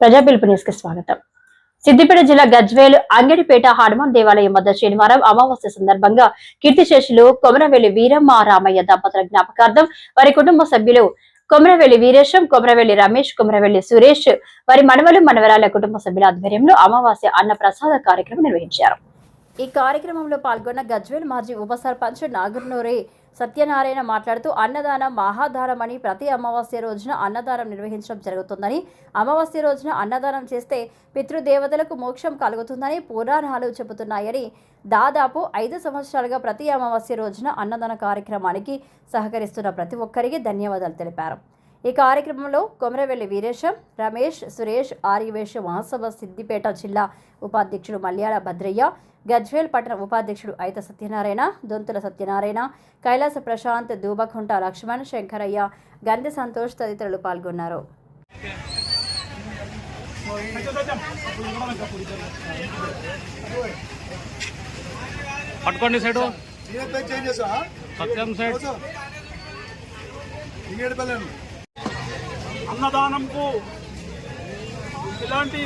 ప్రజా పిలుపు న్యూస్ కి స్వాగతం. సిద్దిపేట జిల్లా గజ్వేల్ అంగడిపేట హనుమాన్ దేవాలయం వద్ద శనివారం అమావాస్య సందర్భంగా కీర్తిశేషులు కొమరవెల్లి వీరమ్మ రామయ్య దంపతుల జ్ఞాపకార్థం వారి కుటుంబ సభ్యులు కొమరవెల్లి వీరేశం, కొమరవెల్లి రమేష్, కొమరవెల్లి సురేష్, వారి మనవలు మనవరాల కుటుంబ సభ్యుల ఆధ్వర్యంలో అమావాస్య అన్న ప్రసాద కార్యక్రమం నిర్వహించారు. ఈ కార్యక్రమంలో పాల్గొన్న గజ్వేల్ మాజీ ఉప సర్పంచ్ నాగర్నూరి సత్యనారాయణ మాట్లాడుతూ అన్నదానం మహాదానం అని ప్రతి అమావాస్య రోజున అన్నదానం నిర్వహించడం జరుగుతుందని, అమావాస్య రోజున అన్నదానం చేస్తే పితృదేవతలకు మోక్షం కలుగుతుందని పురాణాలు చెబుతున్నాయని, దాదాపు 5 సంవత్సరాలుగా ప్రతి అమావాస్య రోజున అన్నదాన కార్యక్రమానికి సహకరిస్తున్న ప్రతి ఒక్కరికి ధన్యవాదాలు తెలిపారు. ఈ కార్యక్రమంలో కొమరవెల్లి వీరేశం, రమేష్, సురేష్, ఆర్యవేశ మహాసభ సిద్దిపేట జిల్లా ఉపాధ్యక్షుడు మల్యాల భద్రయ్య, గజ్వేల్ పట్టణ ఉపాధ్యక్షుడు ఐత సత్యనారాయణ, దొంతుల సత్యనారాయణ, కైలాస ప్రశాంత్, దూబకుంట లక్ష్మణ్, శంకరయ్య, గంధి సంతోష్ తదితరులు పాల్గొన్నారు. అన్నదానంకు ఎలాంటి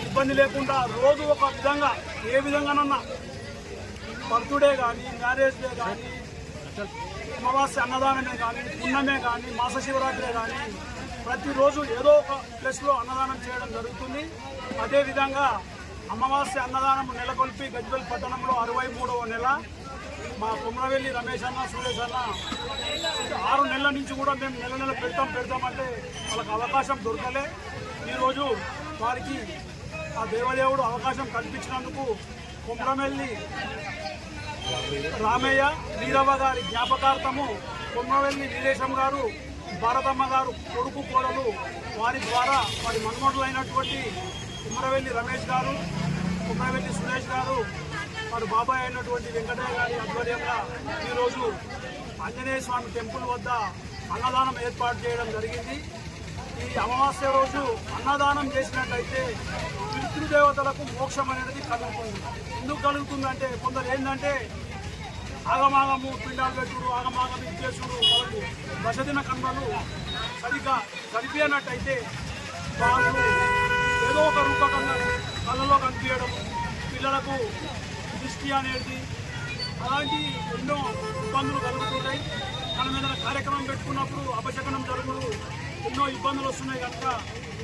ఇబ్బంది లేకుండా రోజు ఒక విధంగా ఏ విధంగానన్నా బర్త్డే కానీ, మ్యారేజ్ డే కానీ, అమావాస్య అన్నదానమే కానీ, పున్నమే కానీ, మాస శివరాత్రి కానీ ప్రతిరోజు ఏదో ఒక ప్లేస్లో అన్నదానం చేయడం జరుగుతుంది. అదేవిధంగా అమావాస్య అన్నదానం నెలకొల్పి గజ్వేల్ పట్టణంలో 63వ నెల మా కొమరవెల్లి రమేష్ అన్న, సురేష్ అన్న 6 నెలల నుంచి కూడా మేము నెల పెడతామంటే వాళ్ళకి అవకాశం దొరకలే. ఈరోజు వారికి ఆ దేవదేవుడు అవకాశం కల్పించినందుకు కొమరవెల్లి రామయ్య వీరవ్వ గారి జ్ఞాపకార్థము కొమరవెల్లి వీరేశం గారు, భారతమ్మ గారు కొడుకు కోడలు వారి ద్వారా వారి మనుమడులైనటువంటి కొమరవెల్లి రమేష్ గారు, కొమరవెల్లి సురేష్ గారు, వారి బాబాయ్ అయినటువంటి వెంకటయ్య గారి ఆధ్వర్యంగా ఈరోజు ఆంజనేయ స్వామి టెంపుల్ వద్ద అన్నదానం ఏర్పాటు చేయడం జరిగింది. ఈ అమావాస్య రోజు అన్నదానం చేసినట్లయితే పితృదేవతలకు మోక్షం అనేది కలుగుతుంది. ఎందుకు కలుగుతుందంటే కొందరు ఏంటంటే ఆగమాగము పిండాలు పెట్టుడు, ఆగమాగం ఇచ్చేసుడు, వాళ్ళకు దశదిన కన్మలు సరిగ్గా కనిపించినట్టయితే వాళ్ళు ఏదో ఒక రూపకంగా కళ్ళలో కనిపించడం, పిల్లలకు దృష్టి అనేది అలాంటి ఎన్నో ఇబ్బందులు కలుగుతుంటాయి. మనం ఏదైనా కార్యక్రమం పెట్టుకున్నప్పుడు అపశకనం జరుగుడు ఎన్నో ఇబ్బందులు వస్తున్నాయి కనుక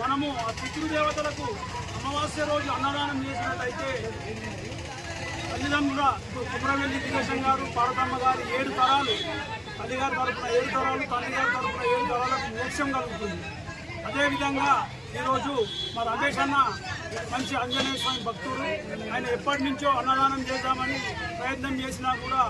మనము ఆ పితృదేవతలకు అమావాస్య రోజు అన్నదానం చేసినట్టయితే తల్లిదండ్రుల కొమరవెల్లి వీరేశం గారు, పార్వతమ్మ గారు 7 తరాలు, తల్లిగారి తరఫున 7 తరాలు, తండ్రిగారి తరఫున 7 తరాలకు మోక్షం కలుగుతుంది. అదేవిధంగా ఈరోజు మా రమేష్ అన్న మంచి ఆంజనేయ స్వామి భక్తుడు. ఆయన ఎప్పటి నుంచో అన్నదానం చేద్దామని ప్రయత్నం చేసినా కూడా